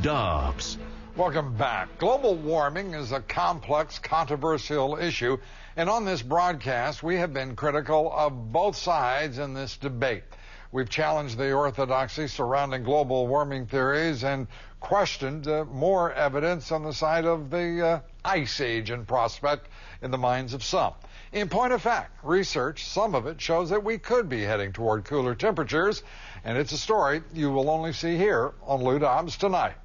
Dobbs. Welcome back. Global warming is a complex, controversial issue, and on this broadcast, we have been critical of both sides in this debate. We've challenged the orthodoxy surrounding global warming theories and questioned more evidence on the side of the ice age in prospect in the minds of some. In point of fact, research, some of it shows that we could be heading toward cooler temperatures, and it's a story you will only see here on Lou Dobbs Tonight.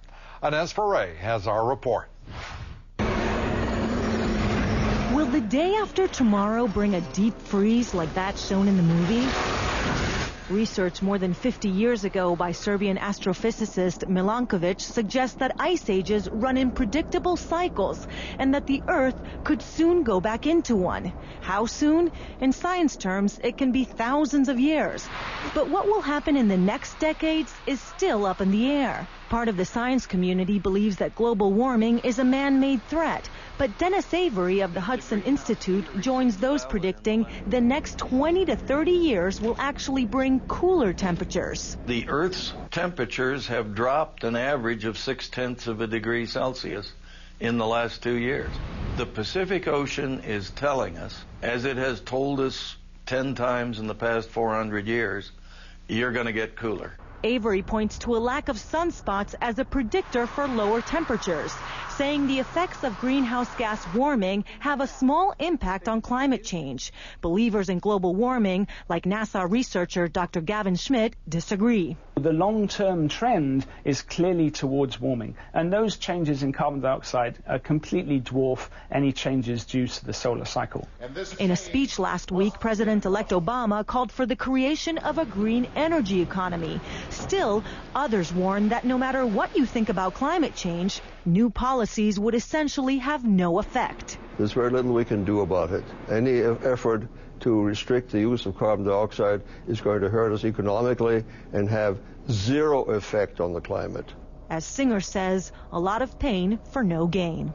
Inez Ferre has our report. Will the day after tomorrow bring a deep freeze like that shown in the movie? Research more than 50 years ago by Serbian astrophysicist Milankovic suggests that ice ages run in predictable cycles and that the Earth could soon go back into one. How soon? In science terms, it can be thousands of years. But what will happen in the next decades is still up in the air. Part of the science community believes that global warming is a man-made threat, but Dennis Avery of the Hudson Institute joins those predicting the next 20 to 30 years will actually bring cooler temperatures. The Earth's temperatures have dropped an average of 0.6 of a degree Celsius in the last 2 years. The Pacific Ocean is telling us, as it has told us 10 times in the past 400 years, you're going to get cooler. Avery points to a lack of sunspots as a predictor for lower temperatures, saying the effects of greenhouse gas warming have a small impact on climate change. Believers in global warming, like NASA researcher Dr. Gavin Schmidt, disagree. The long-term trend is clearly towards warming, and those changes in carbon dioxide completely dwarf any changes due to the solar cycle. In a speech last week, President-elect Obama called for the creation of a green energy economy. Still, others warn that no matter what you think about climate change, new policies would essentially have no effect. There's very little we can do about it. Any effort to restrict the use of carbon dioxide is going to hurt us economically and have zero effect on the climate. As Singer says, a lot of pain for no gain.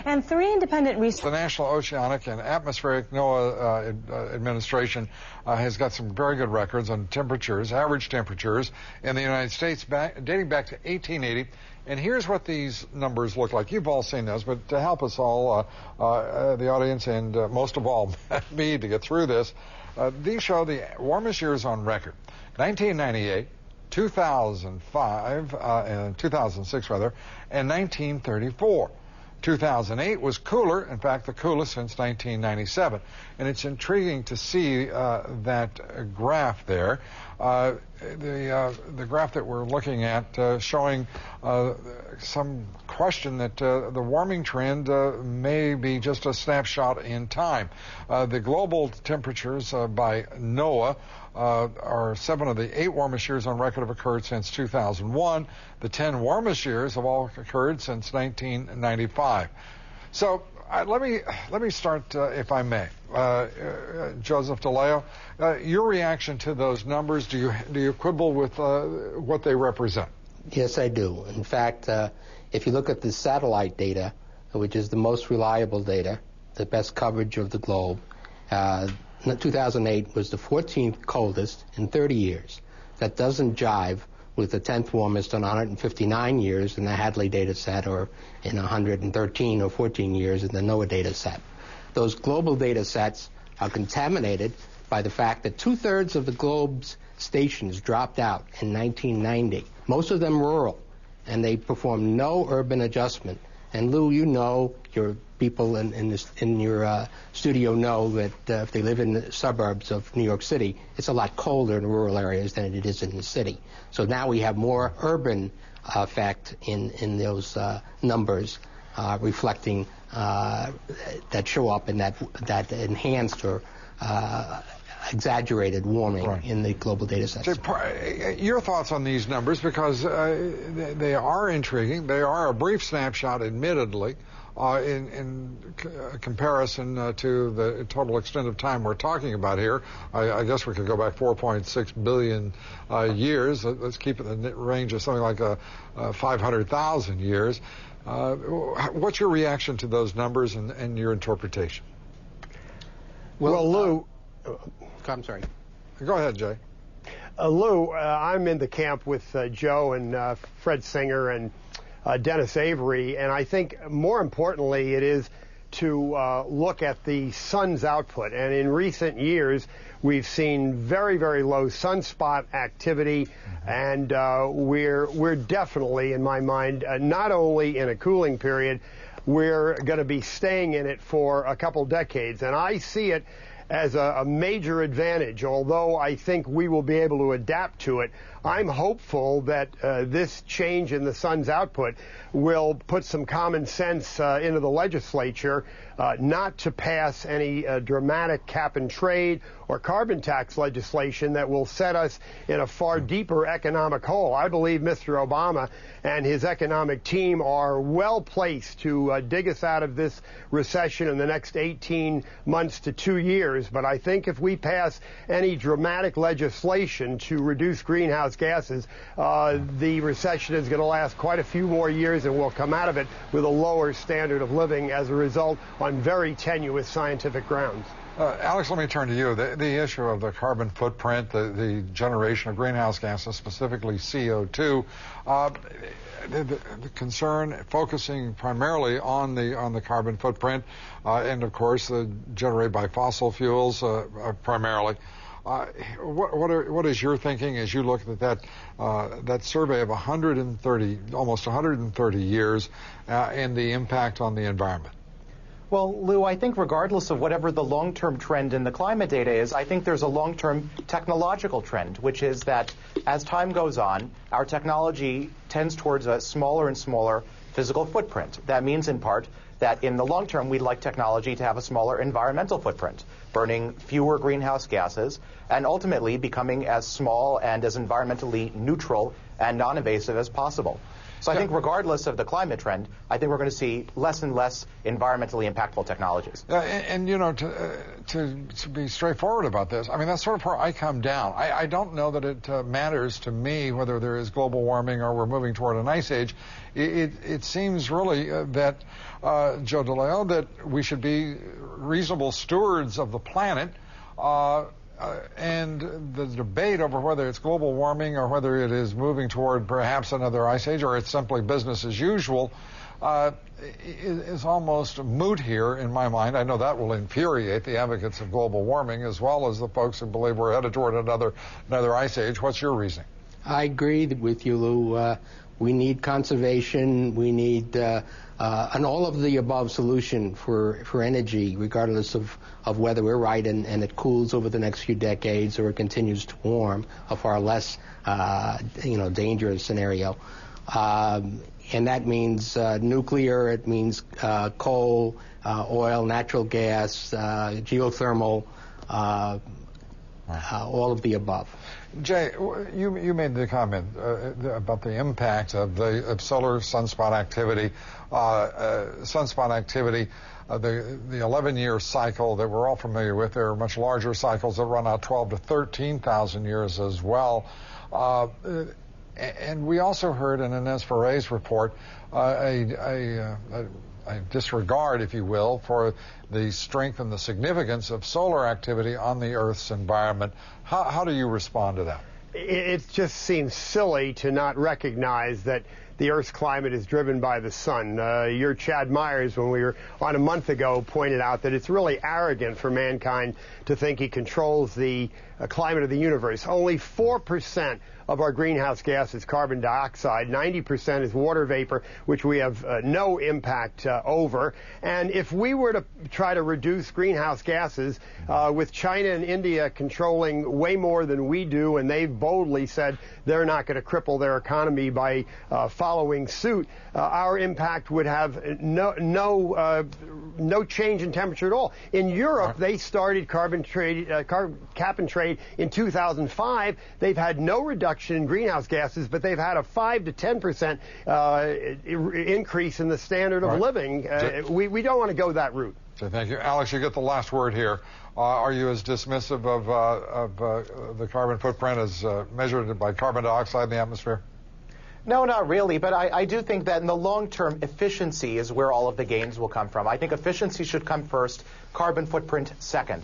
And 3 independent researchers. The National Oceanic and Atmospheric NOAA Administration has got some very good records on temperatures, average temperatures in the United States dating back to 1880. And here's what these numbers look like. You've all seen those, but to help us all, the audience, and most of all me, to get through this, these show the warmest years on record. 1998, 2005, and 2006 rather, and 1934. 2008 was cooler, in fact, the coolest since 1997. And it's intriguing to see that graph there. The graph that we're looking at showing some question that the warming trend may be just a snapshot in time. The global temperatures by NOAA are 7 of the 8 warmest years on record have occurred since 2001. The 10 warmest years have all occurred since 1995. So let me start, if I may. Joseph DeLeo, your reaction to those numbers, do you quibble with what they represent? Yes, I do. In fact, if you look at the satellite data, which is the most reliable data, the best coverage of the globe, 2008 was the 14th coldest in 30 years. That doesn't jive with the 10th warmest on 159 years in the Hadley data set, or in 113 or 14 years in the NOAA data set. Those global data sets are contaminated by the fact that 2/3 of the globe's stations dropped out in 1990, most of them rural, and they performed no urban adjustment. And Lou, you know, your people in your studio know that if they live in the suburbs of New York City, it's a lot colder in rural areas than it is in the city. So now we have more urban effect in those numbers reflecting that show up in that enhanced or exaggerated warming in the global data sets. Your thoughts on these numbers, because they are intriguing. They are a brief snapshot, admittedly, in comparison to the total extent of time we're talking about here. I guess we could go back 4.6 billion years. Let's keep it in the range of something like 500,000 years. What's your reaction to those numbers and your interpretation? Well, Lou... I'm sorry. Go ahead, Jay. Lou, I'm in the camp with Joe and Fred Singer and Dennis Avery, and I think more importantly it is to look at the sun's output. And in recent years, we've seen very, very low sunspot activity, and we're definitely, in my mind, not only in a cooling period, we're going to be staying in it for a couple decades. And I see it as a major advantage. Although I think we will be able to adapt to it, I'm hopeful that this change in the sun's output will put some common sense into the legislature not to pass any dramatic cap and trade or carbon tax legislation that will set us in a far deeper economic hole. I believe Mr. Obama and his economic team are well placed to dig us out of this recession in the next 18 months to 2 years. But I think if we pass any dramatic legislation to reduce greenhouse gases, the recession is going to last quite a few more years, and we'll come out of it with a lower standard of living as a result on very tenuous scientific grounds. Alex, let me turn to you. The issue of the carbon footprint, the generation of greenhouse gases, specifically CO2, the concern focusing primarily on the carbon footprint, and of course generated by fossil fuels primarily. What is your thinking as you look at that survey of almost 130 years, and the impact on the environment? Well, Lou, I think regardless of whatever the long-term trend in the climate data is, I think there's a long-term technological trend, which is that as time goes on, our technology tends towards a smaller and smaller physical footprint. That means, in part, that in the long term, we'd like technology to have a smaller environmental footprint, burning fewer greenhouse gases, and ultimately becoming as small and as environmentally neutral and non-invasive as possible. So I think regardless of the climate trend, I think we're going to see less and less environmentally impactful technologies. And you know, to be straightforward about this, I mean, that's sort of where I come down. I don't know that it matters to me whether there is global warming or we're moving toward an ice age. It seems really that, Joe DeLeo, that we should be reasonable stewards of the planet. And the debate over whether it's global warming or whether it is moving toward perhaps another ice age or it's simply business as usual is almost moot here in my mind. I know that will infuriate the advocates of global warming as well as the folks who believe we're headed toward another ice age. What's your reasoning? I agree with you, Lou. We need conservation. We need an all-of-the-above solution for energy, regardless of whether we're right and it cools over the next few decades or it continues to warm, a far less dangerous scenario. And that means nuclear. It means coal, oil, natural gas, geothermal, all of the above. Jay, you made the comment about the impact of solar sunspot activity. The 11-year cycle that we're all familiar with. There are much larger cycles that run out 12 to 13,000 years as well. And we also heard in Inez Ferre's report a disregard, if you will, for the strength and the significance of solar activity on the Earth's environment. How do you respond to that? It just seems silly to not recognize that the Earth's climate is driven by the sun. Your Chad Myers, when we were on a month ago, pointed out that it's really arrogant for mankind to think he controls the climate of the universe. Only 4% of our greenhouse gas is carbon dioxide. 90% is water vapor, which we have no impact over. And if we were to try to reduce greenhouse gases, with China and India controlling way more than we do, and they've boldly said they're not going to cripple their economy by following suit, our impact would have no change in temperature at all. In Europe, they started cap and trade in 2005. They've had no reduction in greenhouse gases, but they've had a 5 to 10% increase in the standard of living. We don't want to go that route. So thank you. Alex, you get the last word here. Are you as dismissive of the carbon footprint as measured by carbon dioxide in the atmosphere? No, not really, but I do think that in the long term, efficiency is where all of the gains will come from. I think efficiency should come first, carbon footprint second.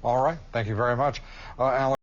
All right. Thank you very much. Alex.